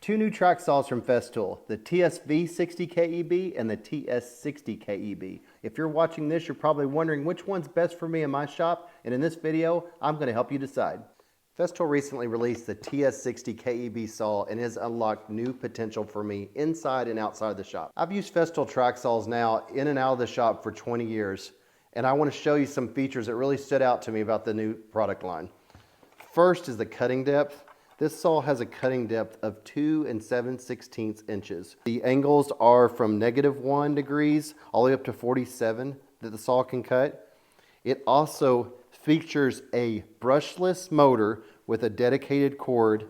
Two new track saws from Festool, the TSV 60 KEB and the TS 60 KEB. If you're watching this, you're probably wondering which one's best for me in my shop, and in this video, I'm going to help you decide. Festool recently released the TS 60 KEB saw and has unlocked new potential for me inside and outside the shop. I've used Festool track saws now in and out of the shop for 20 years, and I want to show you some features that really stood out to me about the new product line. First is the cutting depth. This saw has a cutting depth of 2 7/16 inches. The angles are from -1 degrees all the way up to 47 that the saw can cut. It also features a brushless motor with a dedicated cord,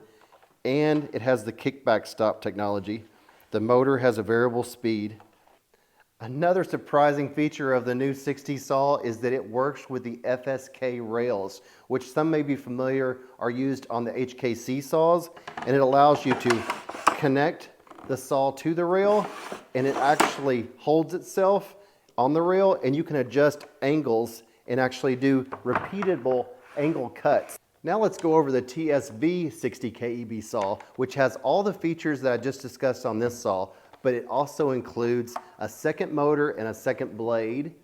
and it has the kickback stop technology. The motor has a variable speed. Another surprising feature of the new 60 saw is that it works with the FSK rails, which some may be familiar are used on the HKC saws, and it allows you to connect the saw to the rail, and it actually holds itself on the rail, and you can adjust angles and actually do repeatable angle cuts. Now let's go over the TSV 60 KEB saw, which has all the features that I just discussed on this saw, but it also includes a second motor and a second blade,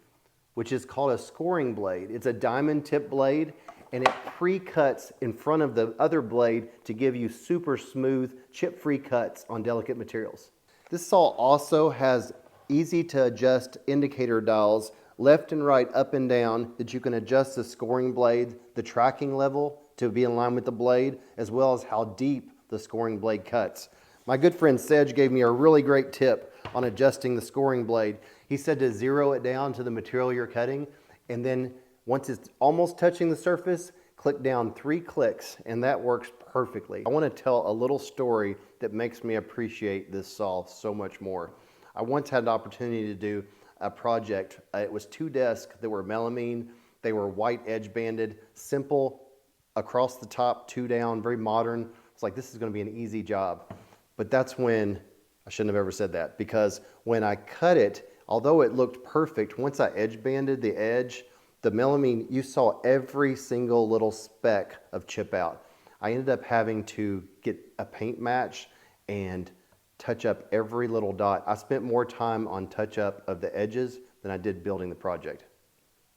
which is called a scoring blade. It's a diamond tip blade, and it pre-cuts in front of the other blade to give you super smooth, chip-free cuts on delicate materials. This saw also has easy to adjust indicator dials, left and right, up and down, that you can adjust the scoring blade, the tracking level to be in line with the blade, as well as how deep the scoring blade cuts. My good friend Sedge gave me a really great tip on adjusting the scoring blade. He said to zero it down to the material you're cutting, and then once it's almost touching the surface, click down 3 clicks, and that works perfectly. I want to tell a little story that makes me appreciate this saw so much more. I once had the opportunity to do a project. It was 2 desks that were melamine. They were white edge banded, simple, across the top, 2 down, very modern. It's like, this is going to be an easy job. But that's when, I shouldn't have ever said that, because when I cut it, although it looked perfect, once I edge banded the edge, the melamine, you saw every single little speck of chip out. I ended up having to get a paint match and touch up every little dot. I spent more time on touch up of the edges than I did building the project.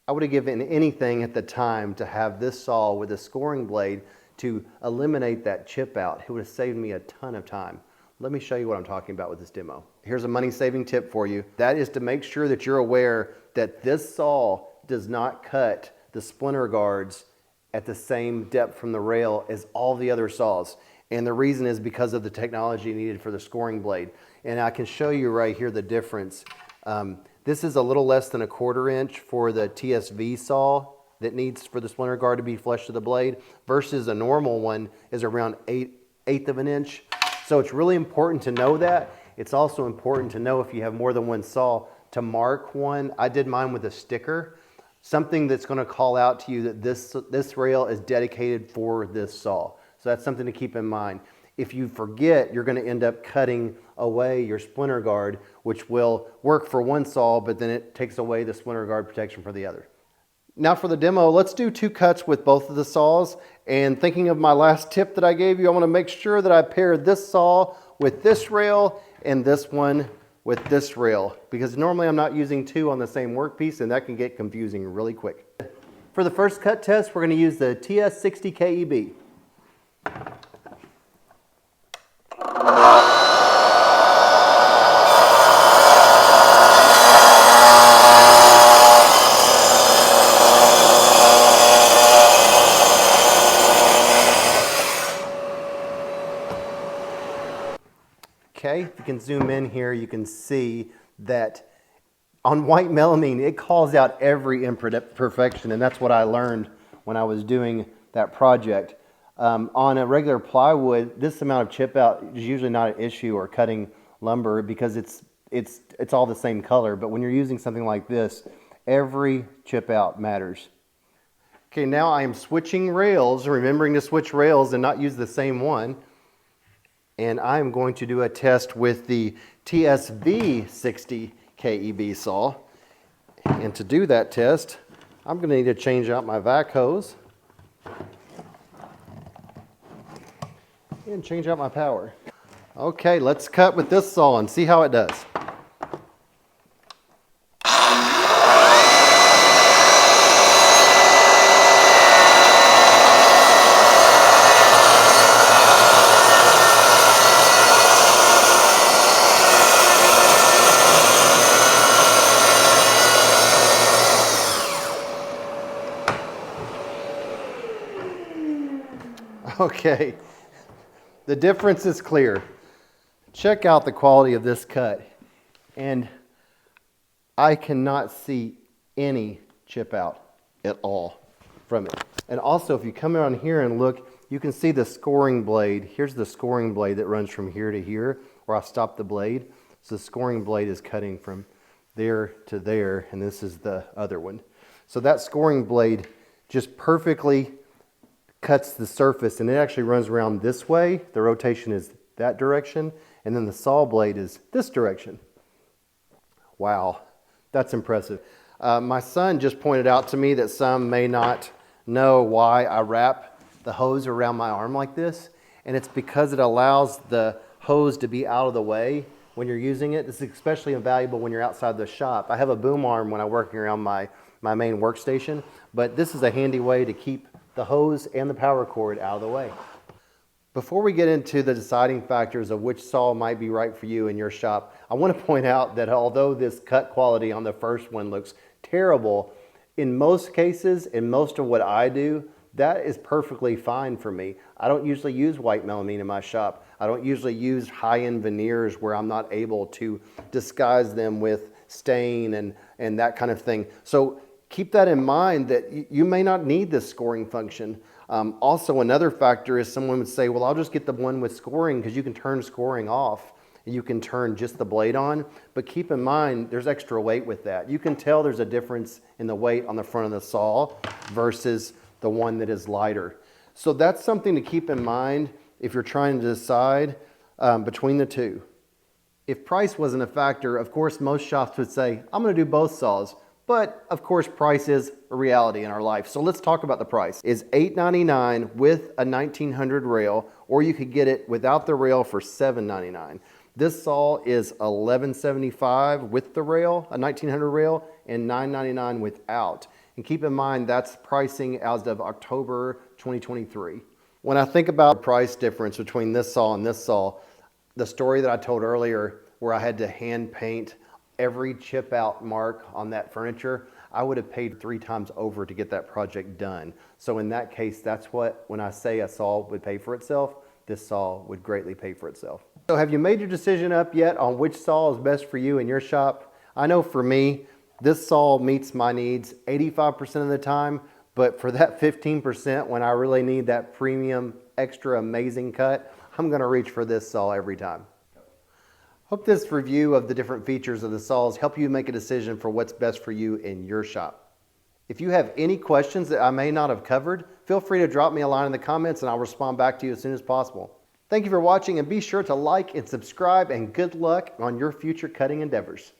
I would have given anything at the time to have this saw with a scoring blade to eliminate that chip out. It would have saved me a ton of time. Let me show you what I'm talking about with this demo. Here's a money-saving tip for you. That is to make sure that you're aware that this saw does not cut the splinter guards at the same depth from the rail as all the other saws. And the reason is because of the technology needed for the scoring blade. And I can show you right here the difference. This is a little less than 1/4 inch for the TSV saw that needs for the splinter guard to be flush to the blade, versus a normal one is around 1/8 of an inch. So it's really important to know that. It's also important to know, if you have more than one saw, to mark one. I did mine with a sticker, something that's going to call out to you that this rail is dedicated for this saw. So that's something to keep in mind. If you forget, you're going to end up cutting away your splinter guard, which will work for one saw, but then it takes away the splinter guard protection for the other. Now for the demo, let's do 2 cuts with both of the saws. And thinking of my last tip that I gave you, I want to make sure that I pair this saw with this rail and this one with this rail, because normally I'm not using 2 on the same workpiece, and that can get confusing really quick. For the first cut test, we're going to use the TS 60 KEB. Okay, if you can zoom in here, you can see that on white melamine, it calls out every imperfection, and that's what I learned when I was doing that project. On a regular plywood, this amount of chip out is usually not an issue, or cutting lumber, because it's all the same color. But when you're using something like this, every chip out matters. Okay, now I am switching rails, remembering to switch rails and not use the same one. And I'm going to do a test with the TSV 60 KEB saw. And to do that test, I'm going to need to change out my vac hose and change out my power. Okay, let's cut with this saw and see how it does. Okay, the difference is clear. Check out the quality of this cut, and I cannot see any chip out at all from it. And also, if you come around here and look, you can see the scoring blade. Here's the scoring blade that runs from here to here, where I stopped the blade. So the scoring blade is cutting from there to there, and this is the other one. So that scoring blade just perfectly cuts the surface, and it actually runs around this way. The rotation is that direction, and then the saw blade is this direction. Wow, that's impressive. My son just pointed out to me that some may not know why I wrap the hose around my arm like this, and it's because it allows the hose to be out of the way when you're using it. This is especially invaluable when you're outside the shop. I have a boom arm when I'm working around my main workstation, but this is a handy way to keep the hose and the power cord out of the way. Before we get into the deciding factors of which saw might be right for you in your shop, I want to point out that although this cut quality on the first one looks terrible, in most cases, in most of what I do, that is perfectly fine for me. I don't usually use white melamine in my shop. I don't usually use high-end veneers where I'm not able to disguise them with stain and that kind of thing. So keep that in mind, that you may not need this scoring function. Also, another factor is someone would say, well, I'll just get the one with scoring because you can turn scoring off. You can turn just the blade on, but keep in mind there's extra weight with that. You can tell there's a difference in the weight on the front of the saw versus the one that is lighter. So that's something to keep in mind if you're trying to decide between the two. If price wasn't a factor, of course, most shops would say, I'm going to do both saws. But of course, price is a reality in our life. So let's talk about the price. It's $8.99 with a 1900 rail, or you could get it without the rail for $7.99. This saw is $11.75 with the rail, a 1900 rail, and $9.99 without. And keep in mind, that's pricing as of October 2023. When I think about the price difference between this saw and this saw, the story that I told earlier where I had to hand paint every chip out mark on that furniture, I would have paid 3 times over to get that project done. So in that case, that's what, when I say a saw would pay for itself, this saw would greatly pay for itself. So have you made your decision up yet on which saw is best for you in your shop? I know for me, this saw meets my needs 85% of the time, but for that 15%, when I really need that premium, extra amazing cut, I'm gonna reach for this saw every time. Hope this review of the different features of the saws help you make a decision for what's best for you in your shop. If you have any questions that I may not have covered, feel free to drop me a line in the comments and I'll respond back to you as soon as possible. Thank you for watching, and be sure to like and subscribe, and good luck on your future cutting endeavors.